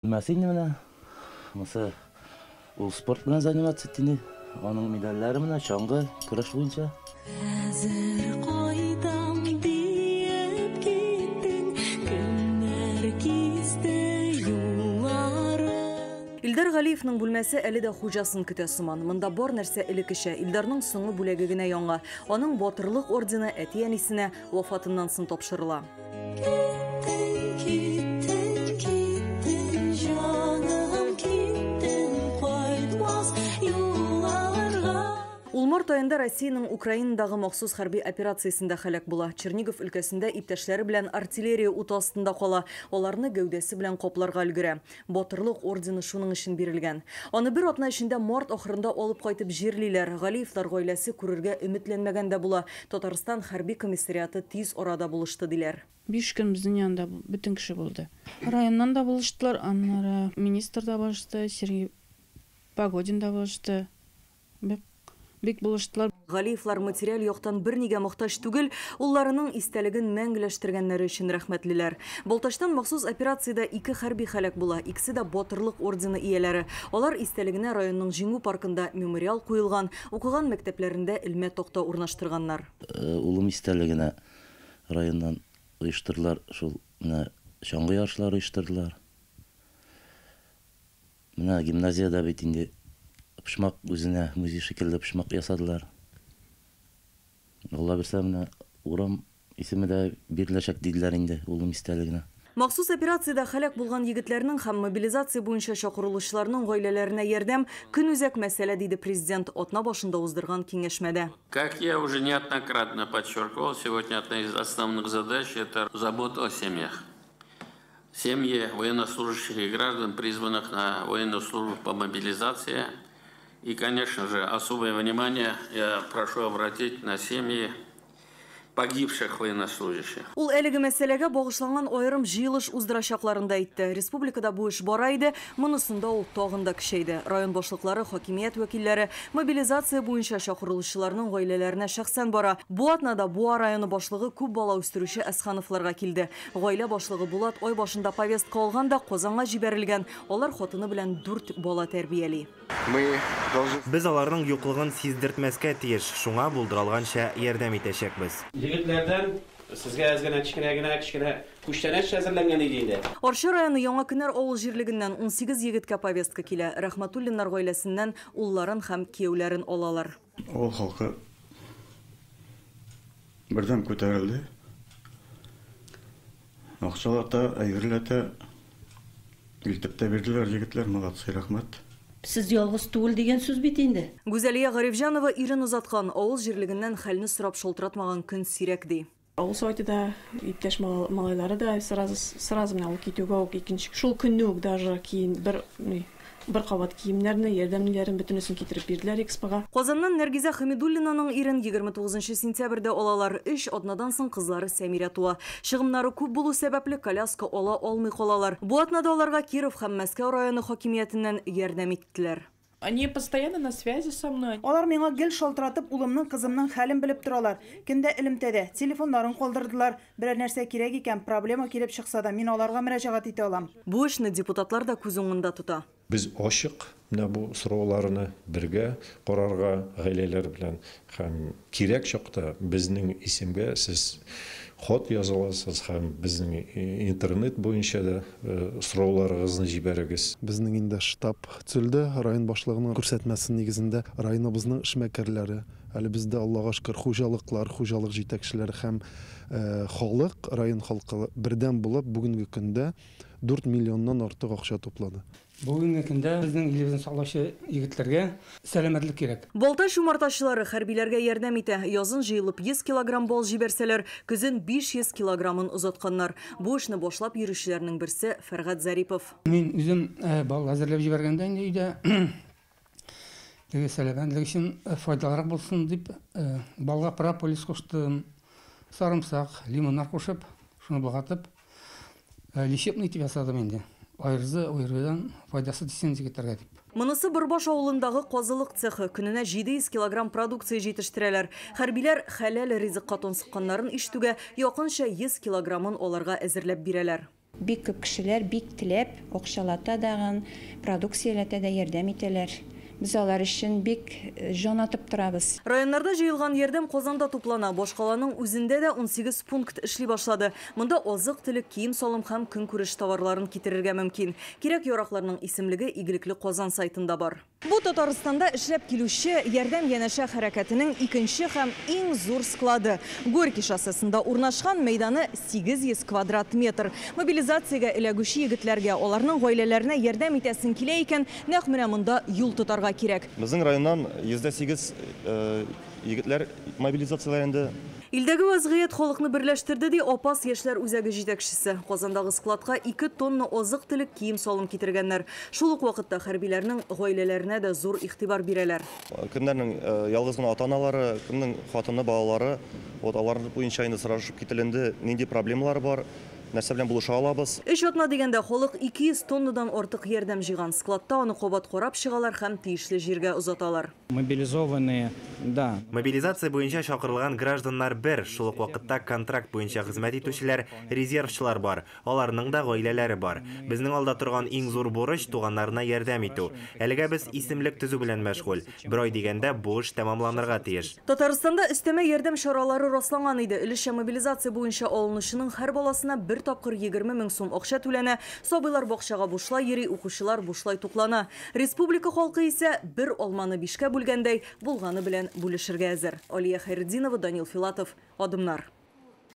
Мәсин менә. Мысы ул спорт белән заниматься итә. Аның медальләре менә чаңгы көрәш буенча. Илдар Галиевның бүлмәсе әле дә хуҗасын көтә сыман. Монда бар нәрсә элеккечә. Илдарның соңгы бүләге генә яңа. Аның батырлык ордены әти-әнисенә вафатыннан соң тапшырыла. Улмарт айында Россиянең Украинадагы махсус хәрби операциясында хәлак була. Чернигов өлкәсендә иптәшләре белән артиллерия ут астында кала. Аларны гәүдәсе белән капларга өлгерә. Батырлык ордены шуның өчен бирелгән. Аны бер атна эчендә март ахырында алып кайтып җирлиләр. Галиевлар гаиләсе күрергә өметләнмәгән дә була. Татарстан хәрби комиссариаты тиз арада булышты диләр. 5 көн безнең янда бөтен кеше булды. Районнан да булыштылар, аннары министр да булышты, Сергей Погодин да булышты. Бик булыштылар. Галиевлар материаль яктан бернигә мохтаҗ түгел, улларының истәлеген мәңгеләштергәннәре өчен рәхмәтлеләр. Болташтан махсус операциядә 2 хәрби хәлак була, икесе дә батырлык ордены ияләре. Алар истәлегенә районның җиңү паркында мемориал куелган, укыган мәктәпләрендә илмә токта урнаштырганнар. Улым истәлегенә районнан оештырдылар, шул менә чаңгы ярышлары оештырдылар. Менә гимназиядә бит инде пышмак үзенә музей шикелле пышмак ясадылар. Алла берсә менә урам исеме дә биреләчәк диделәр инде улым истәлегенә. Махсус операциядә хәлак булган егетләрнең һәм мобилизация буенча чакырылучыларның гаиләләренә ярдәм көнүзәк мәсьәлә диде президент атна башында уздырган киңәшмәдә. Как я уже неоднократно подчеркивал, сегодня одна из основных задач – это забота о семьях. Семьи военнослужащих и граждан, призванных на военную службу по мобилизации. И, конечно же, особое внимание я прошу обратить на семьи погибших военнослужащих. Ул әлеге мәсьәләгә багышланган аерым җыелыш уздырачакларында әйтте. Республикада бу эш бара иде, монысында ул тагын да көчәйде. Район башлыклары, хакимият вәкилләре мобилизация буенча чакырылучыларның гаиләләренә шәхсән бара. Бу атнада Буа районы башлыгы күп бала үстерүче Әсхановларга килде. Гаилә башлыгы Булат ай башында повестка алган да Казанга җибәрелгән. Алар хатыны белән 4 бала тәрбияли. Без аларның юклыгын сиздертмәскә тиеш, шуңа булдырылганча ярдәм итәчәкбез. Егетләрдән сезгә әзгәнә кичкенә күчтәнәч әзерләнгән иде инде. Арча районы Яңа Көнәр авыл җирлегеннән 18 егеткә повестка килә. Рәхмәтуллиннар гаиләсеннән улларын һәм кияүләрен алалар. Авыл халкы бердәм күтәрелде. Акчалата, әйберләтә, илтеп бирделәр егетләр, молодцы, рәхмәт. Сез ялгыз түгел дигән сүз бит инде. Гүзәлия Гарифҗанова ирен узаткан авыл җирлегеннән хәлне сорап шалтыратмаган көн сирәк ди. Авыл сайтында иптәш малайлары да сразу менә ул китүгә үк икенче шул көнне үк даже киен бер кабат киемнәрне, ярдәмнәрен бөтенесен китереп бирделәр Экспога. Казаннан Нәргизә Хәмидуллинаның ирен 29 сентябрьдә алалар. 3 атнадан соң кызлары Сәмирә туа. Чыгымнары күп булу сәбәпле коляска ала алмый калалар. Бу атнада аларга Киров һәм Мәскәү районы хакимиятеннән ярдәм иттеләр. Они постоянно на связи со мной. Алар миңа гел шалтыратып, улымның, кызымның хәлен белеп торалар. Көндә элемтәдә телефоннарын калдырдылар. Берәр нәрсә кирәк икән, проблема килеп чыкса да, мин аларга мөрәҗәгать итә алам. Бу эшне депутатлар да күз уңында тота. Biz ашык менә бу сорауларны бергә карарга гаиләләр белән һәм кирәк чакта безнең исемгә сез хат языласыз һәм безнең интернет буенча да сорауларыгызны җибәрегез. Безнең инде штаб төзелде, район башлыгының күрсәтмәсе нигезендә районыбызның эшмәкәрләре, әле бездә Аллага шөкер хуҗалыклар, хуҗалык җитәкчеләре һәм халык, район халкы бердәм булып бүгенге көндә 4 миллионнан артык акча туплады. Бүгенге көндә безнең илебезне саклаучы егетләргә сәламәтлек кирәк. Балташ умартачылары хәрбиләргә ярдәм итә. Язын җыелып 100 килограмм бал җибәрсәләр, көзен 500 килограммын озатканнар. Бу эшне башлап йөрүчеләрнең берсе Фәргать Зарипов. Мин үзем бал әзерләп җибәргәндә инде өйдә теге сәламәтлек өчен файдалырак булсын дип балга прополис куштым, сарымсак, лимоннар кушып, шуны болгатып лечебный итеп ясадым инде. Айрыздан файдасы тисен җигетләргә дип. Монысы Бырбаш авылындагы казылык цехы көненә 700 килограмм продукция җитештерәләр. Хәрбиләр хәләл ризыкка тонсыкканнарын ишетүгә якынча 100 килограммын аларга әзерләп бирәләр. Бик күп кешеләр бик теләп, акчалата даган, продукцияләтә дә ярдәм итәләр. Biz алар өчен бик җан атып торабыз. Районнарда җыелган ярдәм Казанда туплана. Башкаланың үзендә дә 18 пункт эшли башлады. Монда азык-төлек, кием-салым һәм көнкүреш товарларын китерергә мөмкин. Кирәк яракларның исемлеге Игелекле Казан сайтында бар. Бу Татарстанда эшләп килүче ярдәм янәшә хәрәкәтенең икенче һәм иң зур склады. Горький шоссесында урнашкан, мәйданы 800 квадрат метр. Мобилизациягә эләгүче егетләргә, аларның гаиләләренә ярдәм итәсен килә икән, нәкъ менә монда юл тотарга кирәк. Безнең районнан 8 егетләр мобилизацияләрендә. Илдәге вазгыять халыкны берләштерде ди Апас яшьләр үзәге җитәкчесе. Казандагы складка 2 тонна азык-төлек, кием-салым китергәннәр. Шул ук вакытта хәрбиләрнең гаиләләренә дә зур игътибар бирәләр. Кемнәрнең ялгыз гына ата-аналары, кемнең хатыны, балалары, алар буенча инде сорашып кителенде, нинди проблемалар бар. Нәрсә белән булыша алабыз? Эш атна дигәндә халык 200 тоннадан артык ярдәм җыйган. Складта аны кабат карап чыгалар һәм тиешле җиргә озаталар. Мобилизованные, да. Мобилизация буенча чакырылган гражданнар бер, шул ук вакытта контракт буенча хезмәт итүчеләр, резервчылар бар. Аларның да гаиләләре бар. Безнең алда торган иң зур бурыч туганнарына ярдәм итү. Әлегә без исемлек төзү белән мәшгуль. Бер ай дигәндә бу эш тәмамланырга тиеш. Татарстанда өстәмә ярдәм чаралары расланган иде. Өлешчә мобилизация буенча алынышының һәр баласына 1 тапкыр 20 мең сум акча түләнә. Сабыйлар бакчага бушлай йөри, укучылар бушлай туклана. Республика халкы исә бер алманы 5-кә бүлгәндәй булганы белән бүлешергә әзер. Алия Хәйретдинова, Данил Филатов, Адымнар.